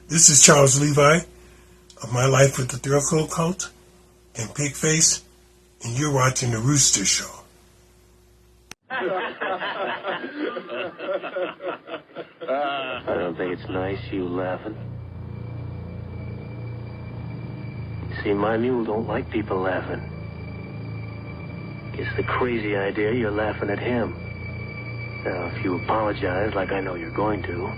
This is Charles Levi of My Life with the Thrill Cult and Pigface, and you're watching The Rooster Show. I don't think it's nice, you laughing. See, my mule don't like people laughing. It's the crazy idea you're laughing at him. Now, if you apologize like I know you're going to,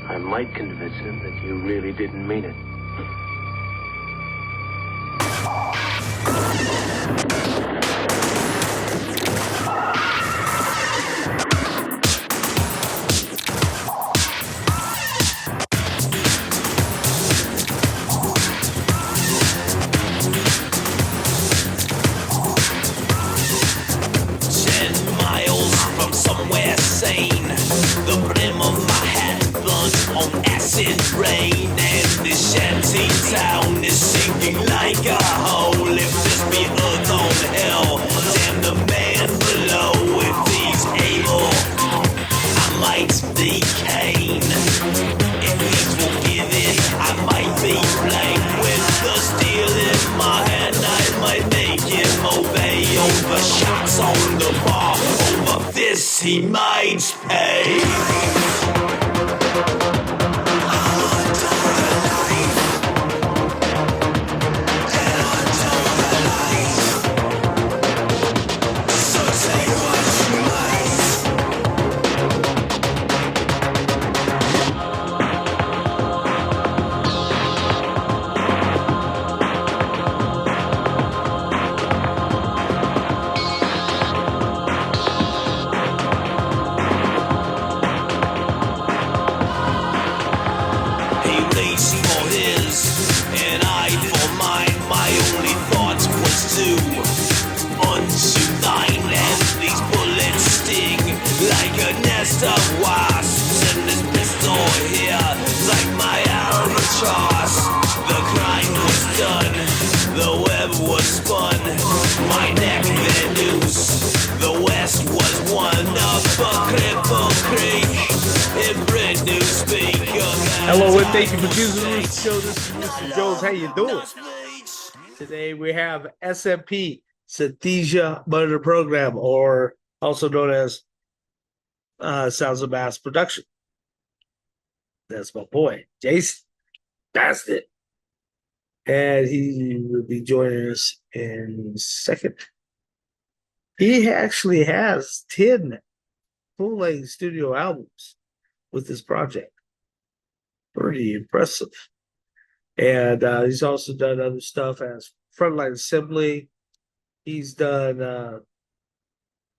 I might convince him that you really didn't mean it. Rain and this shanty town is sinking like a hole. If this be earth on hell, damn the man below. If he's able, I might be Cain. If he's forgiven, I might be blamed. With the steel in my hand, I might make him obey. Over shots on the bar, over this he might pay. Of wasps and this pistol here is like my albatross. The crime was done, the web was spun, my neck the noose. The West was one up a Cripple Creek in Brit Newspeak. Hello and thank you for choosing the Rooster Show. This is Mr. Jones. How you doing? Today we have SMP, Synesthesia Monitor Program, or also known as Sounds of Mass Production. That's my boy, Jason. That's it. And he will be joining us in a second. He actually has 10 full-length studio albums with this project. Pretty impressive. And he's also done other stuff as Frontline Assembly. He's done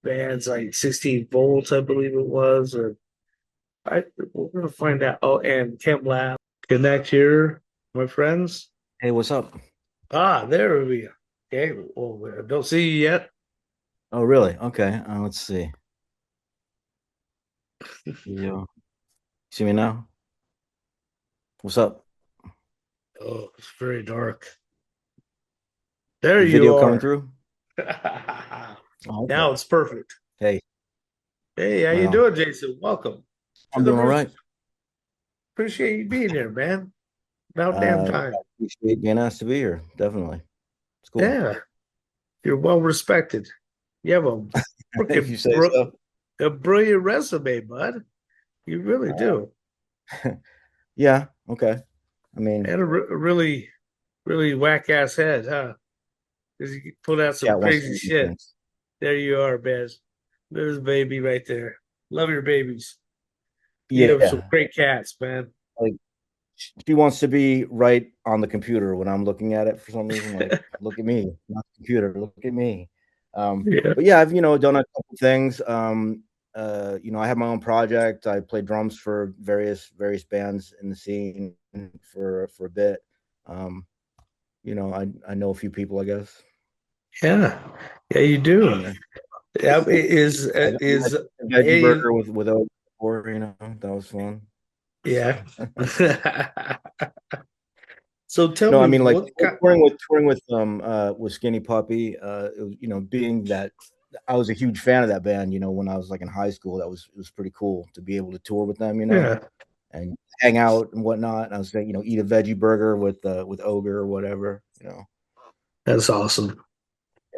bands like 16 Volts, I believe it was, or we're gonna find out. Oh, and Chem Lab. Connect here, my friends. Hey, what's up? There we go. Okay, well, I don't see you yet. Oh, really? Okay. Let's see. You see me now? What's up? Oh, it's very dark. There you Video are. coming through? Oh, okay. Now it's perfect. Hey, how you doing, Jason? Welcome. I'm doing all right. Appreciate you being here, man. About damn time. I appreciate being asked to be here. Definitely. It's cool. Yeah. You're well respected. You have a if you say so. A brilliant resume, bud. You really do. Yeah. Okay. I mean, and a really, really whack ass head, huh? Because you put out some crazy shit. Things. There you are, Bez. There's a baby right there. Love your babies. You have some great cats, man. Like, she wants to be right on the computer when I'm looking at it for some reason. Like, look at me, not the computer. Look at me. But yeah, I've done a couple things. I have my own project. I play drums for various bands in the scene for a bit. I know a few people, I guess. Yeah, you do. Yeah, is veggie burger with oat before, that was fun. Yeah. So tell me, I mean, like touring with Skinny Puppy. It was, being that I was a huge fan of that band. When I was like in high school, it was pretty cool to be able to tour with them. Yeah. And hang out and whatnot. And I was saying, eat a veggie burger with Ogre or whatever. That's awesome.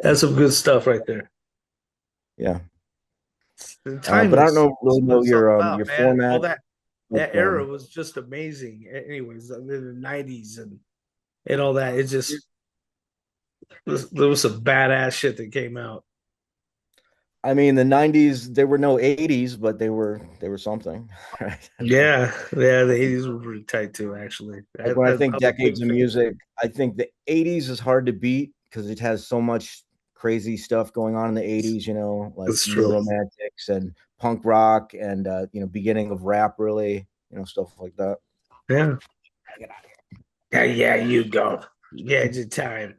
That's some good stuff right there. Yeah. The But I don't timeless. really know That's all your about, man. All format. that But, era was just amazing. Anyways, in the '90s and all that. It just there was some badass shit that came out. I mean, the '90s, there were no '80s, but they were something, right? Yeah, the '80s were pretty tight too. Actually, Like when I think I'm a big decades of fan. music, I think the '80s is hard to beat because it has so much crazy stuff going on in the '80s. Like It's New true. Romantics and punk rock and beginning of rap, really, stuff like that. Yeah. Yeah, you go. Yeah, it's your time.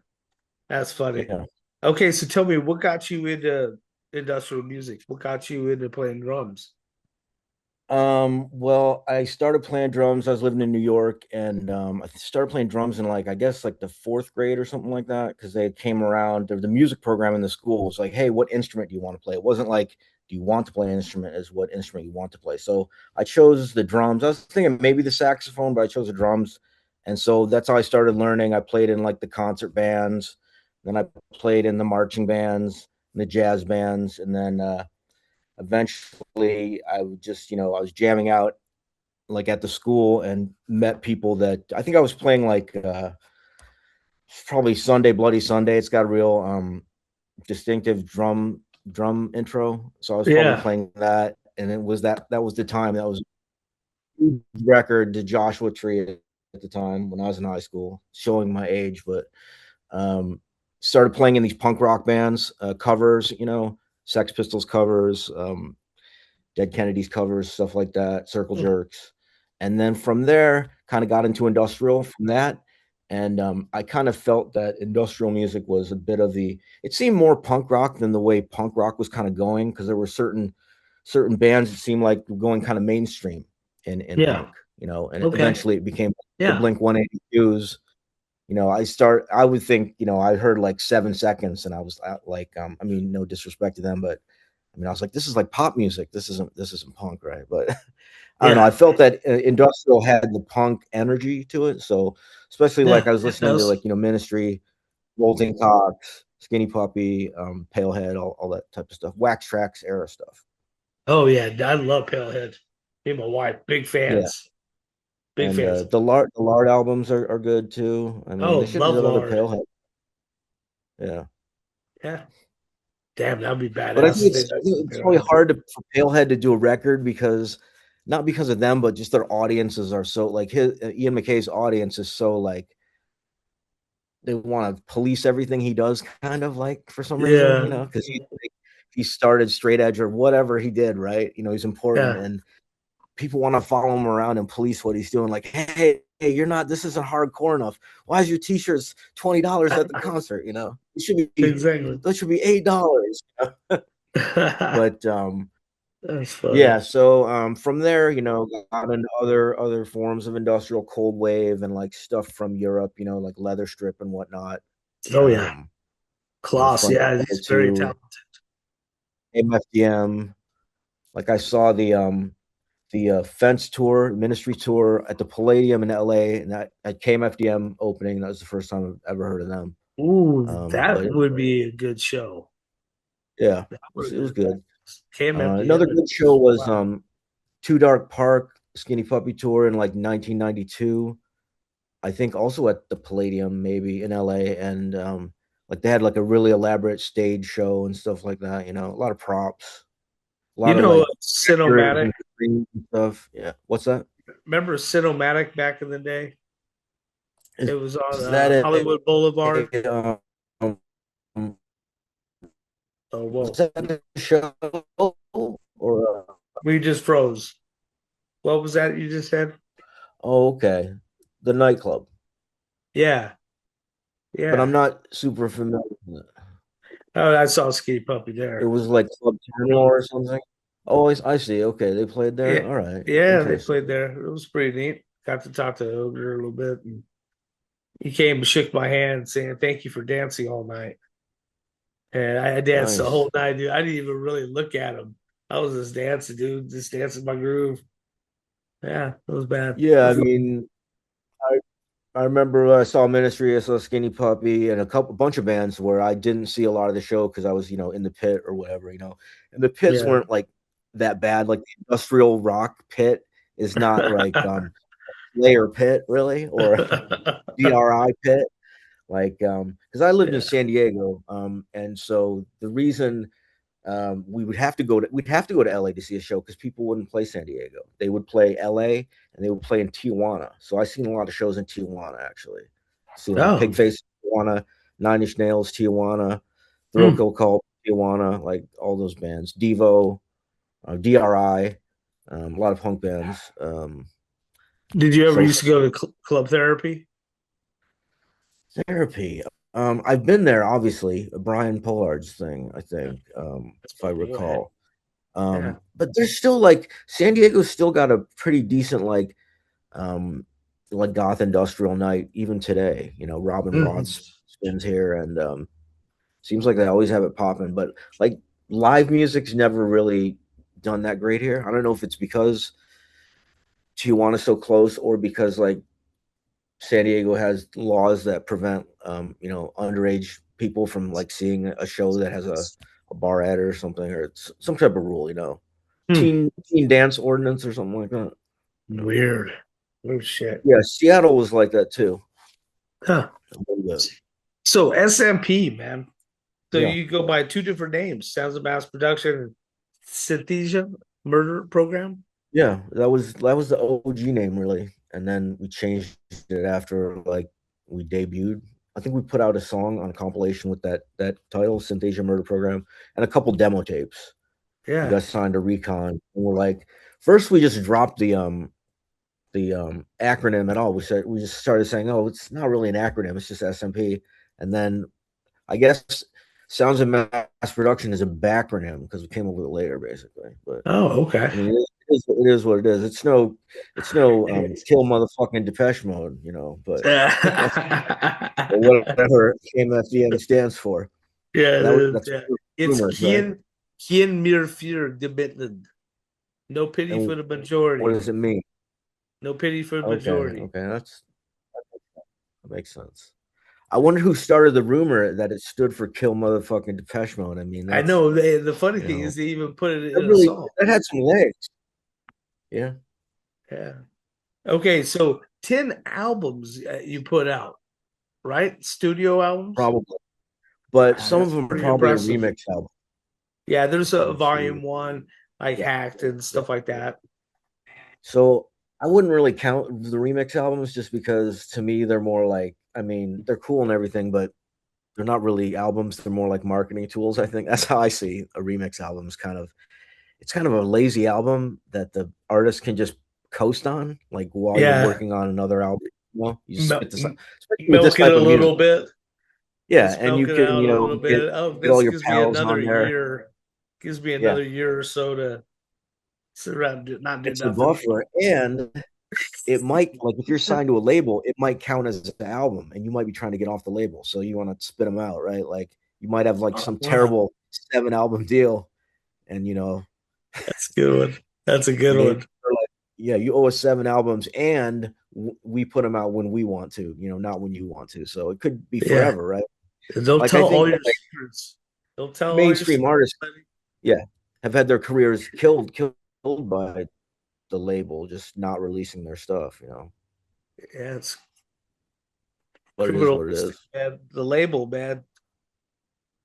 That's funny. Yeah. Okay, so tell me, what got you into industrial music? What got you into playing drums? Well, I started playing drums. I was living in New York, and I started playing drums in I guess the fourth grade or something like that, because they came around. The music program in the school was like, "Hey, what instrument do you want to play?" It wasn't like, "Do you want to play an instrument?" Is what instrument you want to play. So I chose the drums. I was thinking maybe the saxophone, but I chose the drums, and so that's how I started learning. I played in the concert bands, then I played in the marching bands, and the jazz bands, and then eventually I would just, I was jamming out at the school and met people that I think I was playing probably Sunday Bloody Sunday. It's got a real distinctive drum intro. So I was probably Yeah. playing that, and it was that was the time that was record to Joshua Tree at the time when I was in high school, showing my age, but started playing in these punk rock bands, covers, Sex Pistols covers, Dead Kennedys covers, stuff like that, Circle Jerks. And then from there, kind of got into industrial from that. And I kind of felt that industrial music was a bit of it seemed more punk rock than the way punk rock was kind of going, because there were certain bands that seemed like were going kind of mainstream in Yeah. punk, and Okay. eventually it became the Yeah. Blink 182s. I would think, I heard 7 seconds and I was I mean, no disrespect to them, but I mean, I was like, this is like pop music. This isn't punk, right? But I don't know. Yeah. I felt that industrial had the punk energy to it. So especially Yeah. I was It listening to does. Ministry, Rolling Cocks, Skinny Puppy, Palehead, all that type of stuff. Wax Tracks era stuff. Oh yeah, I love Palehead. Me and my wife, big Yeah. fans. Big And fans. the Lard albums are good too. I mean, Oh, they should have love done another Lord. Palehead. Yeah. Yeah. Damn, that'd be But I badass think if they did some it's probably Palehead. hard for Palehead to do a record because not because of them, but just their audiences are so Ian McKay's audience is so they want to police everything he does, kind of for some reason, Yeah. because he started straight edge or whatever he did, right? He's important, Yeah. and people want to follow him around and police what he's doing. Like, hey, you're not. This isn't hardcore enough. Why is your T-shirts $20 at the concert? It should be Exactly. that should be $8. But That's funny. yeah, so from there, got into other forms of industrial cold wave and stuff from Europe, like leather strip and whatnot. Oh yeah. Um, Klaus, from yeah, there he's very to talented. MFDM. I saw the Fence tour, Ministry tour at the Palladium in LA, and that at KMFDM opening. That was the first time I've ever heard of them. Ooh, that But would be a good show. yeah, That it would was, have it was been good. Another KMFDM. good show was Wow. Two Dark Park Skinny Puppy tour in 1992. I think also at the Palladium, maybe in LA, and they had a really elaborate stage show and stuff like that. A lot of props, a You lot of know, actors Cinematic. and screens and stuff. Yeah, what's that? Remember Cinematic back in the day? It Is, was on is that Hollywood Boulevard. um, Oh, was whoa. that a show or We just froze. What was that you just said? okay, the nightclub? Yeah. But I'm Yeah. not super familiar with it. Oh, I saw Ski Puppy It there. was like Club Terminal or something. Oh, I see. Okay, they played there. Yeah. All right, Yeah, they interesting. played there. It was pretty neat. Got to talk to Ogre a little bit. And he came and shook my hand saying, "Thank you for dancing all night." And I danced the Nice. whole night, dude. I didn't even really look at him. I was just dancing, dude, just dancing my groove. Yeah, it was bad. Yeah, I mean, I remember I saw Ministry, I saw Skinny Puppy, and bunch of bands where I didn't see a lot of the show because I was, in the pit or whatever, And the pits Yeah. weren't like that bad. Like the industrial rock pit is not like Slayer pit really, or DRI pit. Like, because I lived in Yeah. San Diego, and so the reason we'd have to go to LA to see a show because people wouldn't play San Diego. They would play LA and they would play in Tijuana. So I seen a lot of shows in Tijuana actually. Seen like Oh. Pigface Tijuana, Nine Inch Nails Tijuana, Thrill Hmm. Kill Cult Tijuana, like all those bands. Devo, DRI, a lot of punk bands. Did you ever So used to go to club therapy? therapy. I've been there, obviously, Brian Pollard's thing, I think, That's if I pretty good. recall. Yeah. But there's still like San Diego's still got a pretty decent like goth industrial night even today. Robin Mhm. Roth spins here and seems like they always have it popping. But like live music's never really done that great here. I don't know if it's because Tijuana's so close or because like San Diego has laws that prevent underage people from like seeing a show that has a bar ad or something, or it's some type of rule. Hmm. Teen dance ordinance or something like that. Weird. Weird shit. Yeah, Seattle was like that too. Huh. A little bit. So SMP, man. So Yeah, you go by two different names: Sounds of Mass Production and Synthesia Murder Program. yeah, that was the OG name really, and then we changed it after like we debuted. I think we put out a song on compilation with that title, Synthesia Murder Program, and a couple demo tapes. We Yeah. got signed to Recon, and we're like, first we just dropped the acronym at all. We just started saying, oh, it's not really an acronym, it's just SMP, and then I guess Sounds of Mass Production is a backronym because we came up with it later, basically. But Oh, okay. I mean, it is what it is. It's no kill motherfucking Depeche Mode, but or whatever KMFDM stands for. Yeah, But it is. that's Yeah. It's rumors, right? Kien Mir Fear Demitted. No pity And for the what majority. does it mean? No pity for the Okay, majority. okay, that makes sense. I wonder who started the rumor that it stood for kill motherfucking Depeche Mode. I mean, I that's know. The funny you thing know is they even put it that in a really song. that had some legs. Yeah, Yeah. Okay, so 10 albums you put out, right? Studio albums? probably. But Wow, some of that's them are pretty probably a impressive. remix album. Yeah, there's Let a me see. volume one, like Yeah, Hacked and yeah. stuff like that. So I wouldn't really count the remix albums just because to me they're more like, I mean, they're cool and everything, but they're not really albums. They're more like marketing tools. I think that's how I see a remix album. It's kind of a lazy album that the artist can just coast on, like while you're Yeah, working on another album. You just mel- spit this, m- especially with this milk it type a of music. little bit. Yeah, Just and you milk it can, out a little get bit. Oh, get all this your gives me pals another on there. year. Gives me Yeah, another year or so to sit around and not do it's a nothing. buffer, and it might like if you're signed to a label, it might count as an album, and you might be trying to get off the label, so you want to spit them out, right? Like you might have like Oh, some wow, terrible 7 album deal, and that's a good one. That's a good they one. are like, yeah, you owe us 7 albums, and we put them out when we want to, not when you want to. So it could be Yeah, forever, right? don't Like I tell think all your like secrets. Don't tell all your mainstream secrets, artists, buddy. yeah, have had their careers killed by the label just not releasing their stuff. Yeah, it's But it is criminal, what it is. man. The label, man.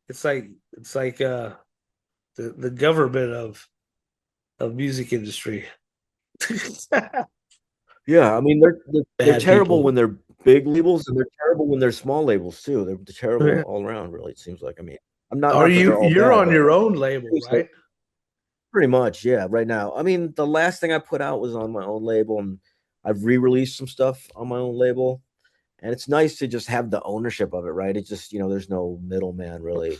It's like the government of music industry. Yeah, I mean they're Bad terrible people. when they're big labels, and they're terrible when they're small labels too. They're terrible Yeah. all around, really. It seems like. I mean, I'm not Are not that you they're all you're bad, on but your own label, it's like right? pretty much, yeah. Right now, I mean, the last thing I put out was on my own label, and I've re-released some stuff on my own label, and it's nice to just have the ownership of it, right? It's just there's no middleman really,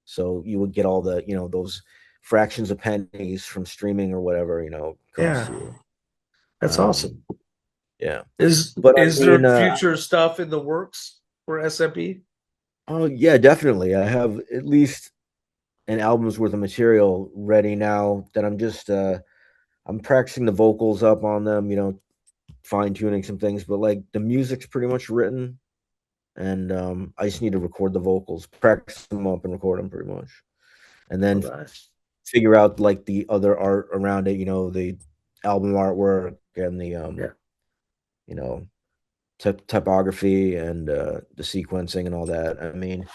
so you would get all the those fractions of pennies from streaming or whatever costs Yeah, you. that's Um, awesome. yeah, Is but I is there mean, future stuff in the works for SMP? oh yeah, definitely. I have at least an album's worth of material ready now that I'm just I'm practicing the vocals up on them, fine tuning some things, but like the music's pretty much written, and I just need to record the vocals, practice them up, and record them pretty much, and Oh, then nice. figure out like the other art around it, the album artwork and the Yeah. you know typography and the sequencing and all that. I mean,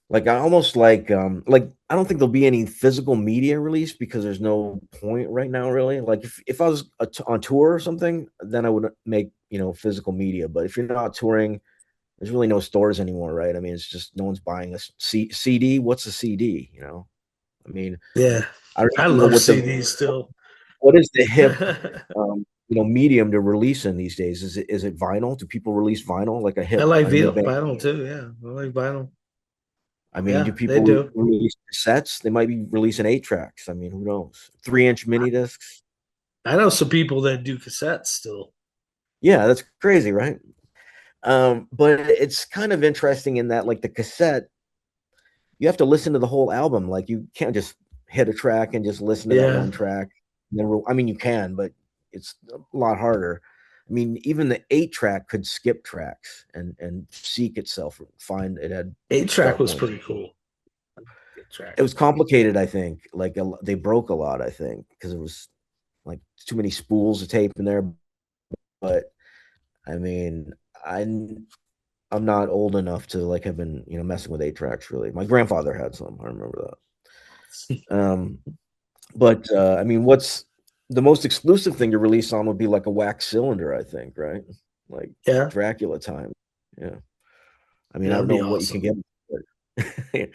like I almost like I don't think there'll be any physical media release because there's no point right now, really. Like if I was on tour or something, then I would make physical media. But if you're not touring, there's really no stores anymore, right? I mean, it's just no one's buying a CD. What's a CD? I mean, Yeah. I don't I even know love CDs still. what is the hip I medium to release in these days. Is it vinyl? Do people release vinyl like like a new band? vinyl too. Yeah. I like vinyl. I mean, do Yeah, they people do. release cassettes? They might be releasing 8 tracks. I mean, who knows? 3-inch mini discs. I know some people that do cassettes still. Yeah, that's crazy, right? But it's kind of interesting in that, like the cassette, you have to listen to the whole album. Like you can't just hit a track and just listen to that Yeah. one track. I mean, you can, but it's a lot harder. I mean, even the 8 track could skip tracks and seek itself, find it had 8 track start was points. pretty cool. 8 track. It was complicated, I think. Like they broke a lot, I think, because it was like too many spools of tape in there. But I mean, I'm not old enough to like have been messing with 8 tracks really. My grandfather had some. I remember that. But I mean, what's the most exclusive thing to release on would be like a wax cylinder, I think, right? Like Yeah. Dracula time. Yeah. I mean, I don't That'd know be what you can awesome. get,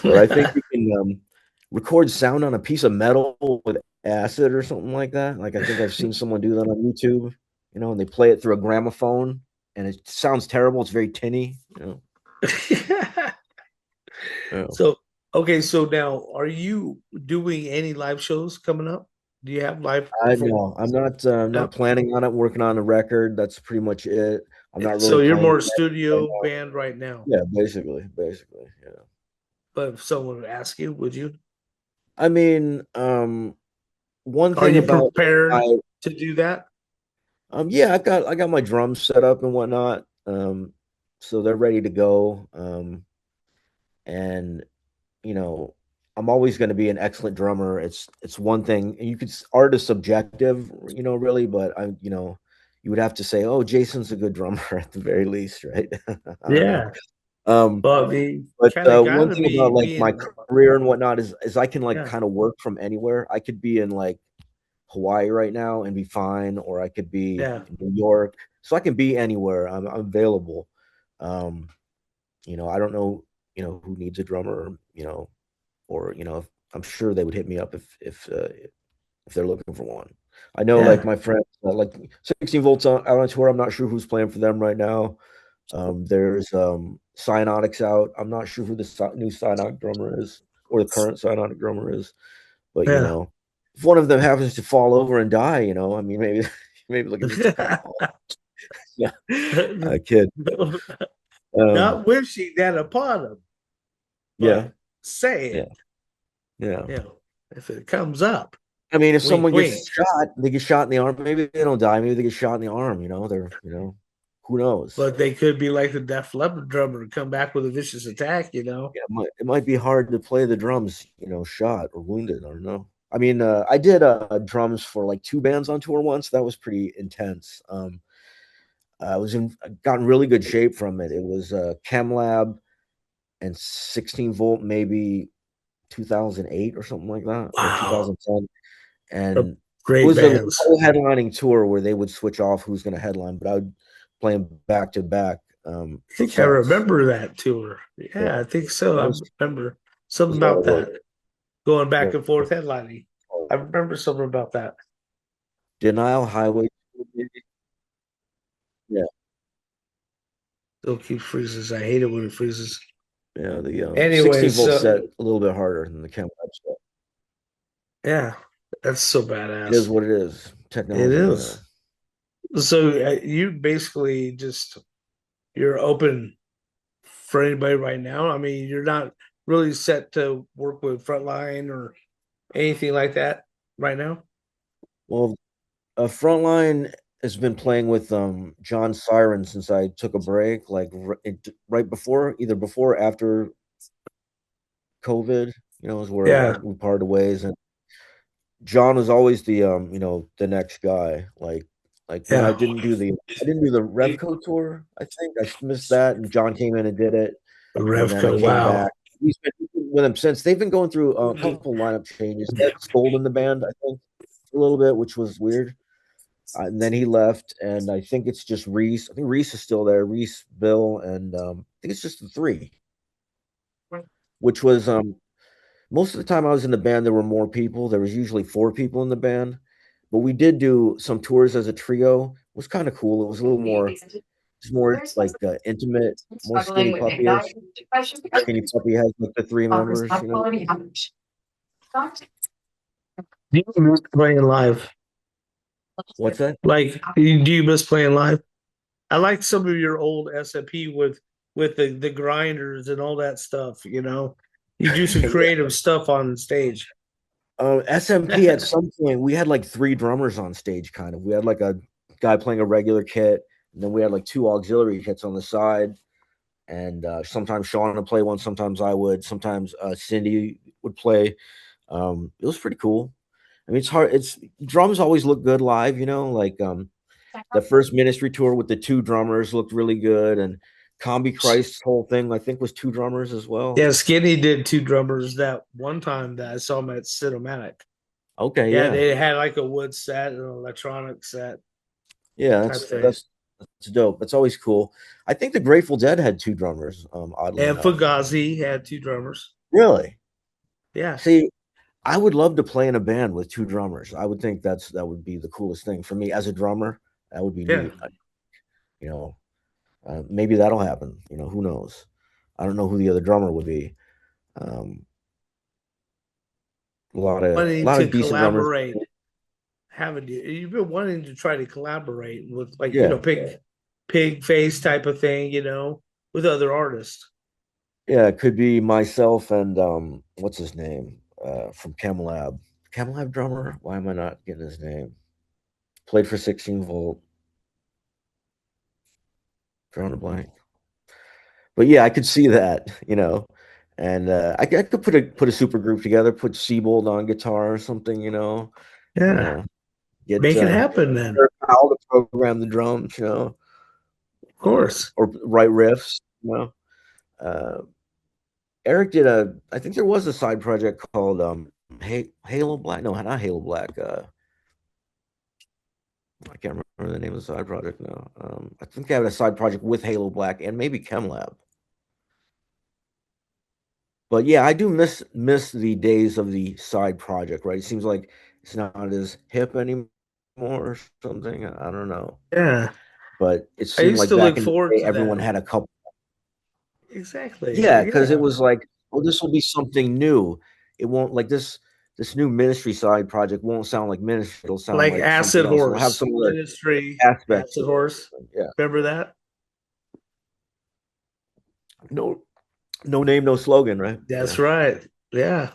but I think you can record sound on a piece of metal with acid or something like that. Like I think I've seen someone do that on YouTube, and they play it through a gramophone and it sounds terrible. It's very tinny. Yeah. So okay, so now are you doing any live shows coming up? Do you have live I know performance? I'm No. not planning on it, working on a record. That's pretty much it. I'm not So really you're playing more right studio now. band right now. Yeah, basically, yeah. But if someone would ask you, would you? I mean, one Are thing you about prepared my to do that? yeah, I got my drums set up and whatnot. So they're ready to go. And you know, I'm always going to be an excellent drummer. It's one thing, and art is subjective, really, but you would have to say, oh, Jason's a good drummer at the very least, right? I don't know. Yeah. Um, Well, I mean, but kind of one gotta thing be about like my being career and whatnot is I can like yeah, kind of work from anywhere. I could be in like Hawaii right now and be fine, or I could be yeah, in New York. So I can be anywhere. I'm available. I don't know, who needs a drummer, or I'm sure they would hit me up if they're looking for one. I know like yeah, my friends like 16 volts out on tour. I'm not sure who's playing for them right now. There's Cyanotics out. I'm not sure who the new Cyanotic drummer is or the current Cyanotic drummer is, but yeah. if one of them happens to fall over and die, I mean maybe they'll give me some call. Yeah, I kid. Um, Not wishing that upon them, yeah, but say yeah, it. yeah. If it comes up, I mean, if wink, someone wink. gets shot, they get shot in the arm. Maybe they don't die. Maybe they get shot in the arm. Who knows? But they could be like the Def Leppard drummer and come back with a vicious attack. Yeah, it might be hard to play the drums, shot or wounded. I don't know. I mean, I did drums for like 2 bands on tour once. That was pretty intense. I got in really good shape from it. It was Chem Lab and 16 volt, maybe 2008 or something like that, or Wow, 2010. they're And it great was a bands. whole headlining tour where they would switch off who's going to headline, but I would play them back to back I think I sets. remember that tour. Yeah, Yeah, I think so. that I was, remember something was about what, that going back what, and forth headlining. I remember something about that. Denial Highway. Yeah, Still keeps freezes. I hate it when it freezes. yeah. The 16 Anyways, volt set a little bit harder than the Chem Lab set. yeah, that's so It is badass. what it is. It Technology. is. So you basically just you're open for anybody right now. I mean, you're not really set to work with Frontline or anything like that right now. Well, Frontline has been playing with John Siren since I took a break, like right before, either before or after COVID. Is where Yeah, we parted ways, and John was always the the next guy. Like when yeah. I didn't do the Revco tour. I think I missed that, and John came in and did it, and then I Revco, came wow. back. He's been with him since. They've been going through a couple lineup changes. They had Skold in the band, I think, a little bit, which was weird. And then he left, and I think it's just Reese. I think Reese is still there. Reese, Bill, and I think it's just the three. Which was most of the time I was in the band, there were more people. There was usually four people in the band, but we did do some tours as a trio. It was kind of cool. It was a little more, it's more like intimate, more Skinny Puppy-ish. Skinny Puppy has like the three members. Do you miss playing live? What's that? Like, do you miss playing live? I like some of your old SMP with the grinders and all that stuff. You do some creative stuff on stage. SMP at some point we had like three drummers on stage. Kind of, we had like a guy playing a regular kit, and then we had like two auxiliary kits on the side. And sometimes Sean would play one, sometimes I would, sometimes Cindy would play. It was pretty cool. I mean, it's hard. It's drums always look good live, like the first Ministry tour with the two drummers looked really good, and Combi Christ's whole thing I think was two drummers as well. Yeah, Skinny did two drummers that one time that I saw him at Cinematic. Okay, Yeah, yeah, they had like a wood set and an electronic set yeah, type thing. that's dope. That's always cool. I think the Grateful Dead had two drummers. Oddly And enough, Fugazi had two drummers. really. Yeah, See, I would love to play in a band with two drummers. I would think that would be the coolest thing for me as a drummer. That would be yeah. neat. You know, maybe that'll happen. Who knows? I don't know who the other drummer would be. Um, a Wanting lot to of decent drummers. collaborate, haven't you? You've been wanting to try to collaborate with like, Yeah, pig face type of thing, with other artists. yeah. It could be myself and what's his name from Chem Lab. Chem Lab drummer. Why am I not getting his name? Played for 16 Volt. Drawing a blank. But yeah, I could see that. And I could put a super group together. Put Siebold on guitar or something. Yeah. Uh, get Make it happen then. Powell to program the drums. Of course. Or write riffs. Uh, Eric did I think there was a side project called Halo Black. No, not Halo Black. I can't remember the name of the side project now. I think they had a side project with Halo Black and maybe ChemLab. But yeah, I do miss the days of the side project, right? It seems like it's not as hip anymore or something. I don't know. Yeah. But it I seemed used like to back look in the forward day, to everyone that. had a couple. Exactly. Yeah, because it Yeah. was like, oh, this will be something new. It won't like this new Ministry side project won't sound like Ministry. It'll sound Like like something Acid else. It'll have Horse, some of the Ministry, aspects Acid of it. Horse. Yeah. Remember that? No, no name, no slogan, right? That's Yeah. right. Yeah.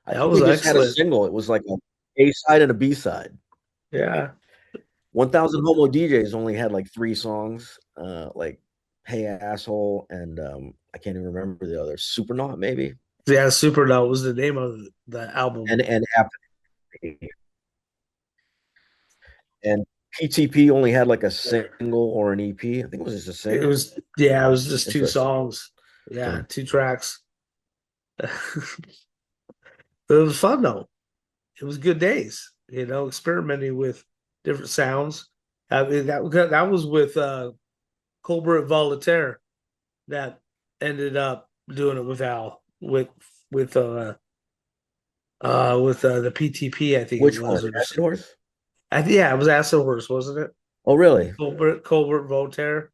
I That think was they just had a excellent. single. It was like a A side and a B side. Yeah. 1000 Homo DJs only had like three songs, like Hey Asshole and I can't even remember the other. Supernaut maybe. Yeah, Supernaut was the name of the album. And Apathy. And PTP only had like a single or an EP. I think it was just a It single. was yeah, it was just two Interesting. songs. Yeah, Okay. two tracks. It was fun though. It was good days, experimenting with different sounds. I mean, that was with Colbert Voltaire that ended up doing it with Al with the PTP, I think it Which one? was. Or Acid Horse? yeah, it was Acid Horse, wasn't it? Oh, really? Colbert Voltaire.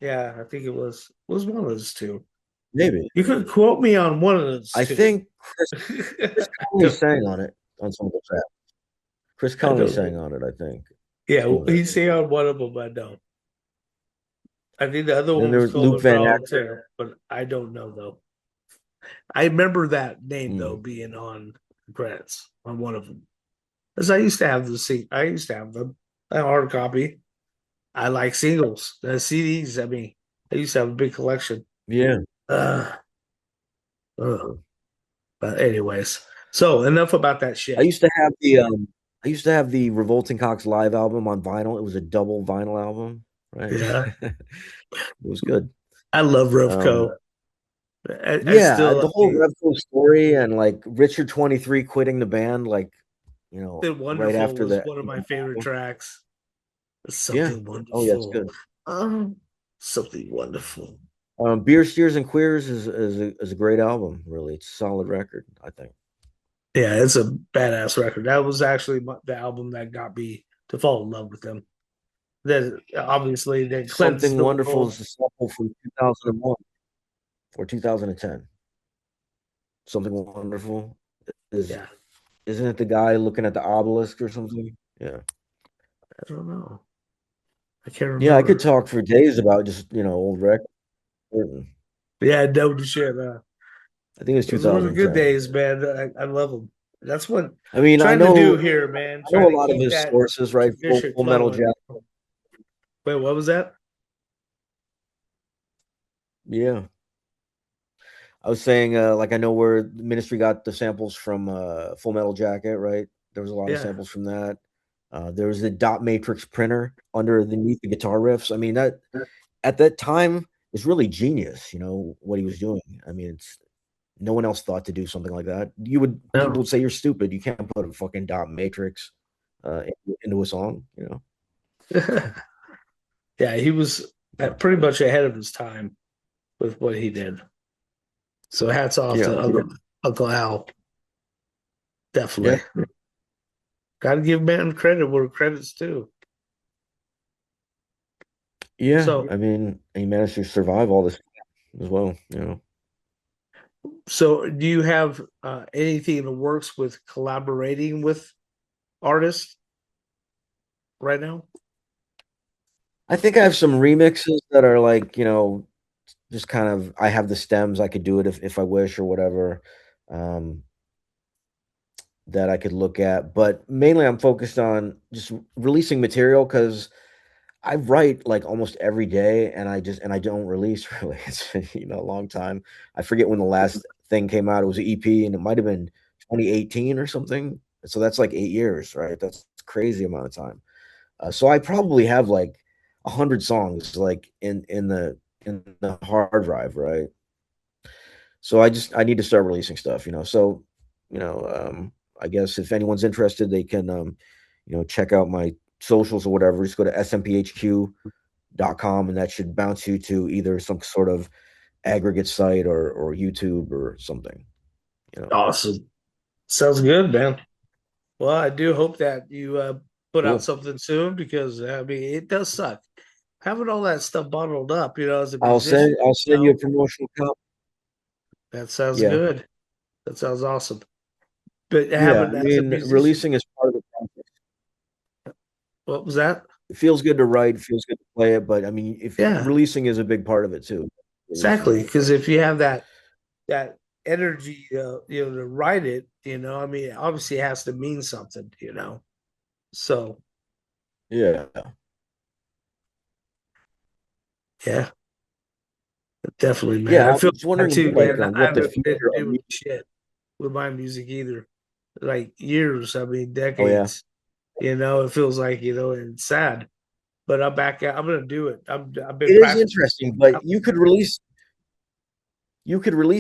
Yeah, I think it was one of those two. Maybe. You could quote me on one of those I two. think Chris Conley sang on it on some of the tracks. Chris I Conley don't sang know. on it, I think. Yeah, Some of it. he sang on one of them. I know. I think the other Then one there was was Luke Colbert Van Acker. Voltaire, but I don't know though. I remember that name though Hmm. being on credits on one of them. As I used to have I used to have them. A hard copy. I like singles, the CDs. I mean, I used to have a big collection. Yeah. Uh, uh, but anyways, so enough about that I shit. used to have the Revolting Cocks live album on vinyl. It was a double vinyl album, right? Yeah, It was good. I love Um, Revco. I yeah, still, the whole Revco story and like Richard 23 quitting the band, like, "Something right Wonderful" after was that. one of my favorite tracks. Yeah. Something Oh yeah, it's wonderful. good. Something wonderful. Beer Steers and Queers is a great album. Really, it's a solid record, I think. Yeah, it's a badass record. That was actually the album that got me to fall in love with them. That obviously they cleansed Something the Wonderful world. is the sample from 2001 or 2010. Something Wonderful is Yeah, isn't it the guy looking at the obelisk or something? Yeah. I don't know. I can't Yeah, I could remember. talk for days about just, old records. Yeah, no shit. I think it's Those were the good 2010. days, man. I love them. That's what I'm I mean, I trying to do know here, man. I know Trying a to lot of keep his that sources, right? tradition Full Metal flowing. Jacket. Wait, what was that? Yeah. I was saying, like I know where the Ministry got the samples from Full Metal Jacket, right? There was a lot of Yeah. samples from that. There was the dot matrix printer underneath the guitar riffs. I mean, that at that time was really genius, what he was doing. I mean, it's no one else thought to do something like that. People No. would say you're stupid. You can't put a fucking dot matrix into a song, Yeah, he was Yeah. pretty much ahead of his time with what he did. So hats off Yeah. to Uncle Al. Yeah. Definitely. Got to give man credit where credit's due. Yeah. So, I mean, he managed to survive all this as well. so do you have anything in the works with collaborating with artists right now? I think I have some remixes that are like, just kind of I have the stems, I could do it if I wish or whatever, um, that I could look at. But mainly I'm focused on just releasing material because I write like almost every day and I don't release really. It's been, a long time. I forget when the last thing came out. It was an EP and it might have been 2018 or something. So that's like 8 years, right? That's a crazy amount of time. So I probably have like 100 songs like in the hard drive, right? So I need to start releasing stuff. So, you know, um, I guess if anyone's interested, they can check out my socials or whatever. Just go to smphq.com and that should bounce you to either some sort of aggregate site or YouTube or something. Awesome. Sounds good, man. Well, I do hope that you put out Cool. something soon because I mean it does suck having all that stuff bottled up. As a I'll musician, send I'll send you a promotional copy. that sounds Yeah. good. That sounds awesome. But Yeah. having I as a mean, musician, releasing is part of the process. what was that? It feels good to write, feels good to play it, but I mean, if Yeah, releasing is a big part of it too. Releasing exactly. it. Because if you have that energy, to write it, I mean, obviously it has to mean something. So Yeah. yeah, definitely, man. Yeah, I I feel was that wondering too, like man. I what the haven't been future of doing music. shit with my music either. Like years, I mean, Oh yeah. decades. It feels like, and it's sad. But I'm back. I'm gonna do it. I've It been is practicing. interesting, but you could release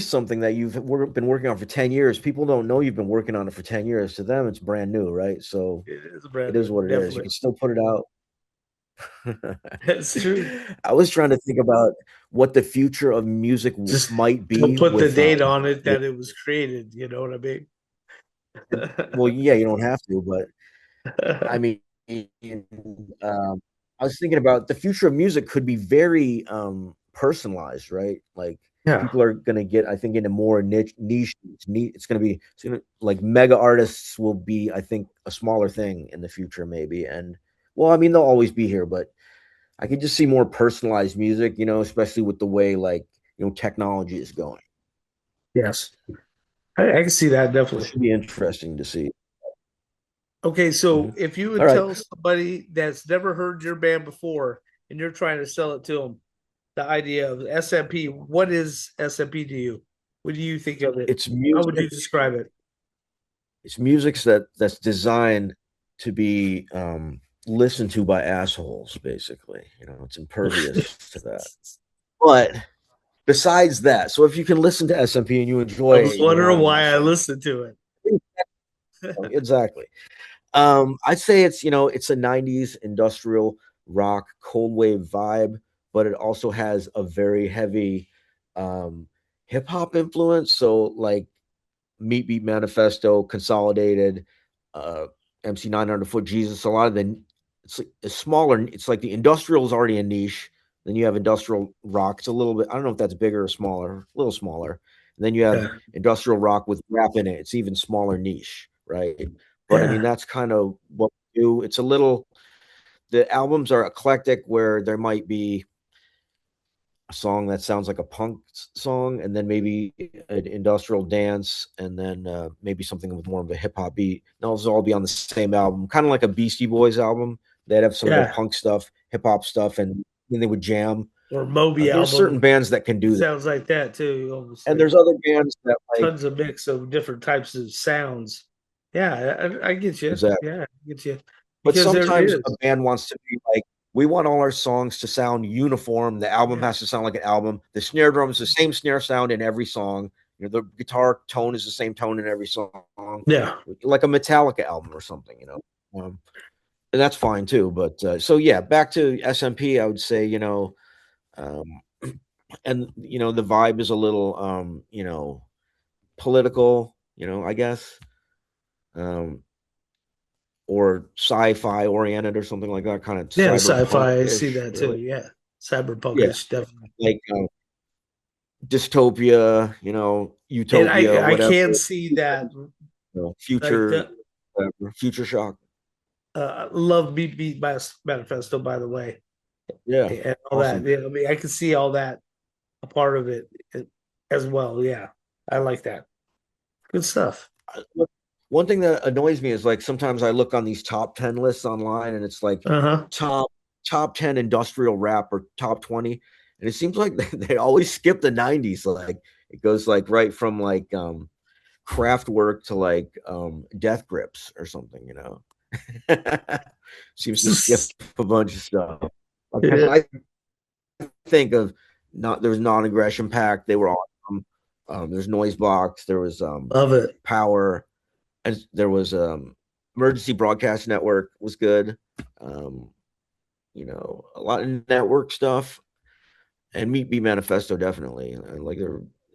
something that you've been working on for 10 years. People don't know you've been working on it for 10 years. To them, it's brand new, right? So It is it brand is new, what it is. You definitely. can still put it out. It's true. I was trying to think about what the future of music Just might don't be put the with date on it with that it was created. You know what I mean? well, yeah, you don't have to, but I mean, I was thinking about the future of music could be very personalized, right? Like Yeah. people are gonna get, I think, into more niche. It's gonna like mega artists will be, I think, a smaller thing in the future, maybe. And well, I mean, they'll always be here, but I could just see more personalized music, especially with the way like technology is going. Yes. I can see that So it definitely. should be interesting to see. Okay, so if you would All right. tell somebody that's never heard your band before and you're trying to sell it to them, the idea of SMP, what is SMP to you? What do you think of it? It's How would you music. describe it? It's music that's designed to be listened to by assholes, basically. You know, it's impervious to that. But besides that, so if you can listen to SMP and you I enjoy was it and you're not wondering an why I asshole, listened to it. exactly. I'd say it's a 90s industrial rock cold wave vibe, but it also has a very heavy hip hop influence. So like Meat Beat Manifesto, Consolidated, uh, MC 900 Foot Jesus. A lot of it's like a smaller. It's like the industrial is already a niche. Then you have industrial rock. It's a little bit. I don't know if that's bigger or smaller. A little smaller. And then you have Yeah. industrial rock with rap in it. It's even smaller niche, right? But I mean, Yeah. that's kind of what we do. It's a little. The albums are eclectic, where there might be a song that sounds like a punk song, and then maybe an industrial dance, and then maybe something with more of a hip hop beat. And those will all be on the same album, kind of like a Beastie Boys album. They'd have some of their Yeah. punk stuff, hip hop stuff, and then they would jam. Or Moby There's certain album. bands that can It do that, sounds like that too. Almost and like there's other bands that like tons of mix of different types of sounds. Yeah, I get you. exactly. Yeah, I get you. But Because there sometimes a is. band wants to be like, we want all our songs to sound uniform. The album Yeah. has to sound like an album. The snare drum is the same snare sound in every song. You know, the guitar tone is the same tone in every song, Yeah. like a Metallica album or something. And that's fine too. But so yeah, back to SMP, I would say um, and the vibe is a little political. I guess. Um, or sci-fi oriented or something like that, kind of Yeah, sci-fi. I see cyberpunk-ish, that too. really. Yeah. Yeah, Cyberpunkish, definitely. like dystopia, And utopia, I whatever. can see that like Future, the whatever, future shock. love beat manifesto, by the way, Yeah, and all that. awesome. Yeah, I mean, I can see all that a part of it as well. Yeah, I like that. Good stuff. One thing that annoys me is like sometimes I look on these top 10 lists online and it's like Uh-huh. top top 10 industrial rap or top 20, and it seems like they always skip the 90s. Like it goes like right from like Kraftwerk to like Death Grips or something. Seems to skip a bunch of stuff. Like, Yeah, I think of not there's non-aggression pact, they were awesome. There's noise box, there was love it. power, and there was emergency broadcast network was good. um a lot of network stuff, and Meet Beat Manifesto definitely. And like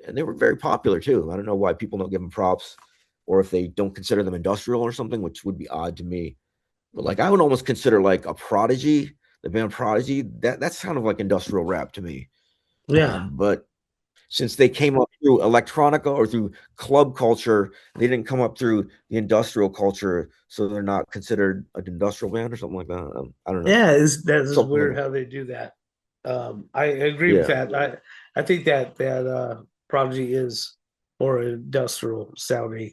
they were very popular too. I don't know why people don't give them props, or if they don't consider them industrial or something, which would be odd to me. But like I would almost consider like a Prodigy, the band Prodigy, that's kind of like industrial rap to me. Yeah. But since they came up through electronica or through club culture, they didn't come up through the industrial culture, so they're not considered an industrial band or something like that. I don't know. Yeah, that is Something weird like how they do that. I agree with yeah, that. I think that Prodigy is more industrial sounding,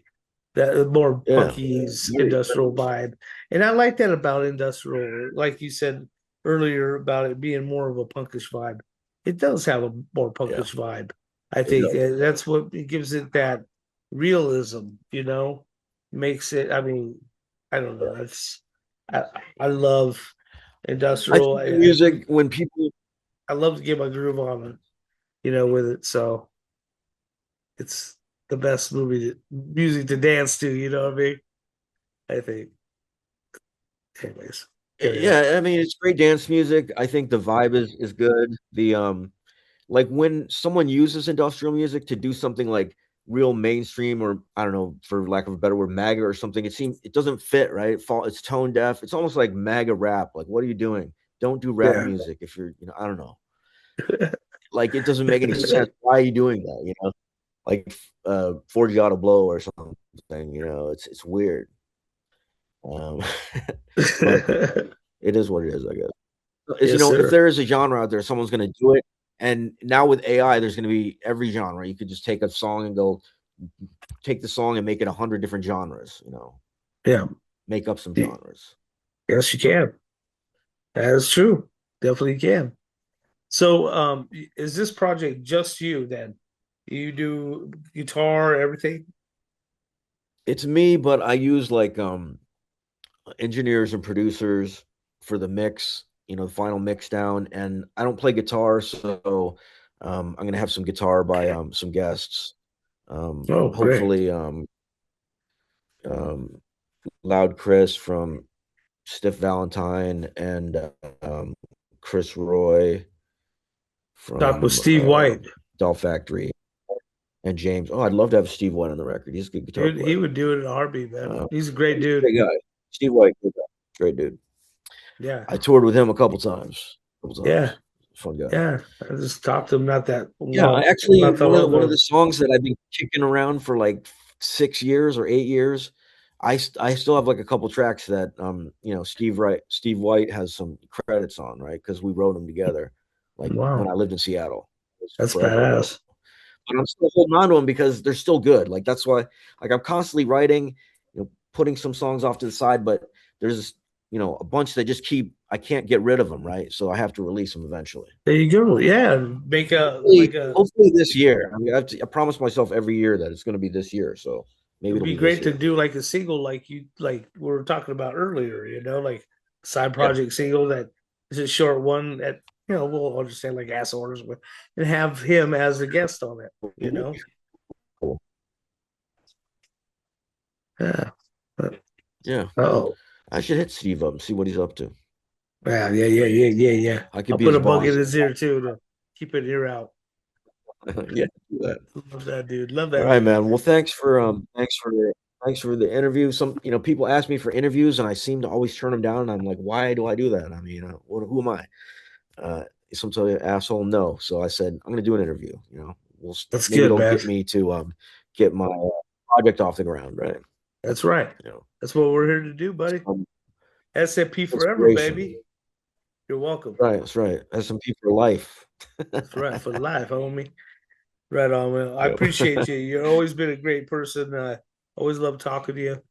that more yeah. punky's Very- industrial vibe, and I like that about industrial. Like you said earlier about it being more of a punkish vibe, it does have a more Yeah, punkish vibe. I it think does. that's what gives it that realism. Makes it. I mean, I don't know. I, I love I industrial. think the music when people I love to get my groove on it, with it. So it's the best music to dance to. You know what I mean? I think. Anyways, carry on. yeah, I mean it's great dance music. I think the vibe is good. The like when someone uses industrial music to do something like real mainstream, or I don't know, for lack of a better word, MAGA or something, it doesn't fit, right? It's tone deaf. It's almost like MAGA rap. Like, what are you doing? Don't do rap Yeah. music if you're, I don't know. Like it doesn't make any sense. Why are you doing that? Like 40 auto blow or something. It's weird. Um, but it is what it is, I guess. Is Yes, if sir. there is a genre out there, someone's going to do it. And now with AI, there's going to be every genre. You could just take a song and go take the song and make it 100 different genres. Yeah. make up some genres. Yes, you can. That is true. Definitely can. So, is this project just you then? You do guitar, everything? It's me, but I use like engineers and producers for the mix, the final mix down. And I don't play guitar, so I'm gonna have some guitar by some guests. Oh, great. Hopefully, um, Loud Chris from Stiff Valentine and Chris Roy Talk with from Steve White. Doll Factory and James. Oh, I'd love to have Steve White on the record. He's a good guitar Dude, he player. would do it in a heartbeat, man. He's a great dude. Great guy. Steve White, good guy. Great dude. Yeah. I toured with him a couple times. Yeah. Fun guy. Yeah. I just talked to him not that Yeah, long. actually, Not that one long of ago. the songs that I've been kicking around for like 6 years or 8 years, I still have like a couple tracks that Steve White has some credits on, right? Because we wrote them together, like when I Wow. lived in Seattle. It was That's forever ago. badass. But I'm still holding on to them because they're still good. Like that's why, like I'm constantly writing, putting some songs off to the side, but there's a bunch that just I can't get rid of them, right? So I have to release them eventually. There you go. Yeah. Make a Hopefully this year. I mean, I promise myself every year that it's going to be this year. So maybe it'd it'll be be great this to year. do like a single like we were talking about earlier, like side Yeah. project single that is a short one that we'll understand like ass orders with and have him as a guest on it. Cool. Yeah. Yeah. Oh. I should hit Steve up and see what he's up to. Yeah. I could I'll be put his a bug boss. in his ear too to keep an ear out. Yeah, do that. Love that dude. Love that. All right, dude. man. Well, thanks for the interview. Some people ask me for interviews, and I seem to always turn them down. And I'm like, why do I do that? I mean, who am I? Some sort of asshole? No. So I said I'm going to do an interview. That's maybe good, it'll man. get me to get my project off the ground, right? That's right. That's what we're here to do, buddy. SMP forever, baby. You're welcome. Right, that's right. SMP for life. That's right, for life, homie. Right on, man. I appreciate you. You've always been a great person. Always love talking to you.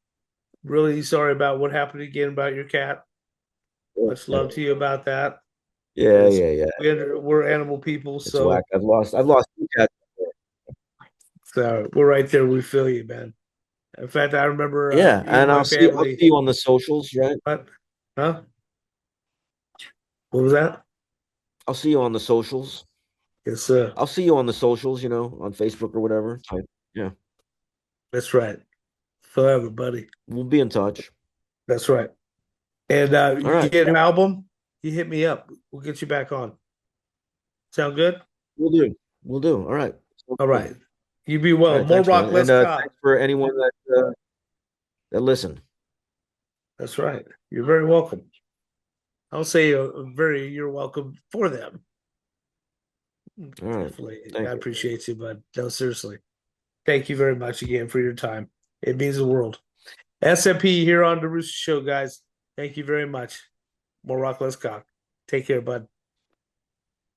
Really sorry about what happened again about your cat. Much love to you about that. Yeah. We're animal people, It's so whack. I've lost 2 cats. So we're right there. We feel you, man. In fact, I remember Yeah, and my I'll see family. you on the socials, right? What? Huh? What was that? I'll see you on the socials. Yes, sir. I'll see you on the socials, on Facebook or whatever. Yeah. That's right. Forever, buddy. We'll be in touch. That's right. And you right. get an album, you hit me up. We'll get you back on. Sound good? We'll do. All right. All right. You be well. Right, More thanks, rock, man. less And cop. thanks for anyone that listened. That's right. You're very welcome. I'll say you're welcome for them. All right. Definitely. I appreciate you, bud. No, seriously. Thank you very much again for your time. It means the world. SMP here on the Roosta Show, guys. Thank you very much. More rock, less cock. Take care, bud.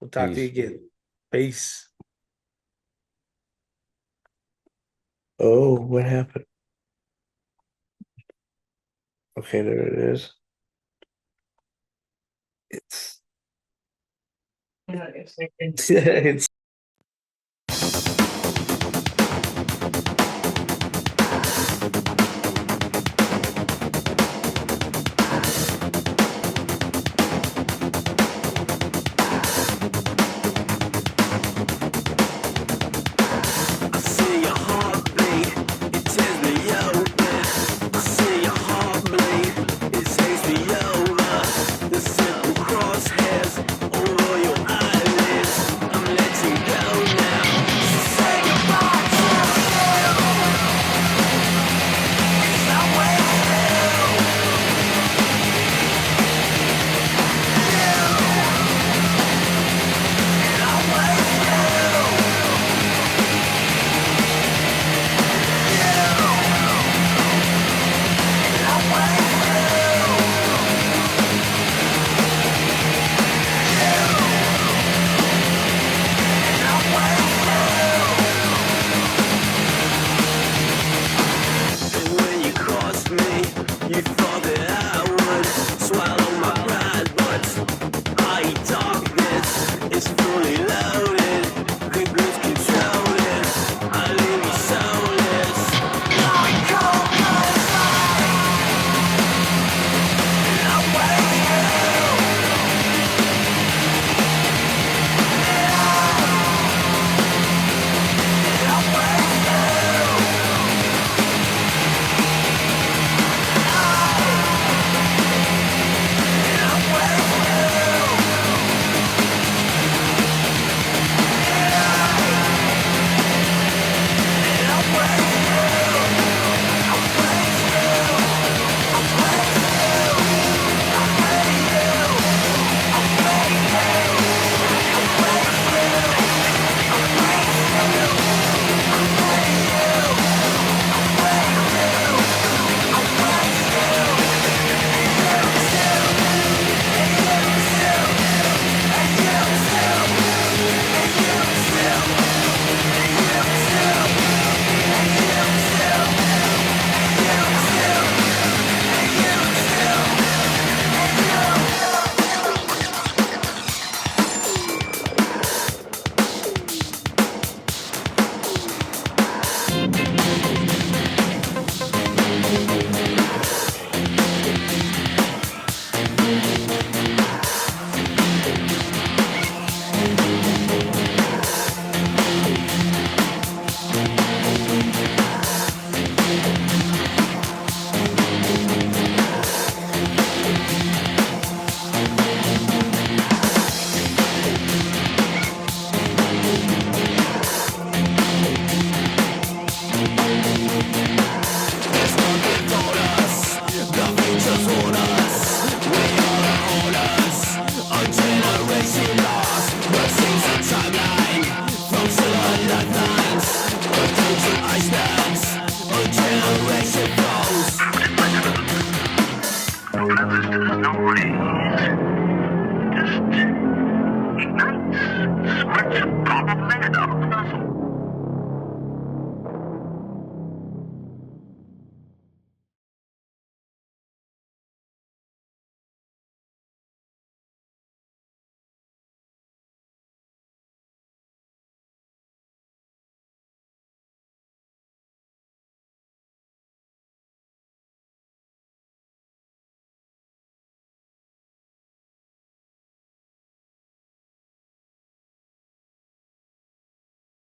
We'll talk to you again. Peace. Oh, what happened? Okay, there it is. It's I see your heartbeat, it tears me open. I see your heart bleed, it takes me over. The simple crosshairs over your eyelids. I'm letting there's no rays. Just ignites, squirts a pop of lead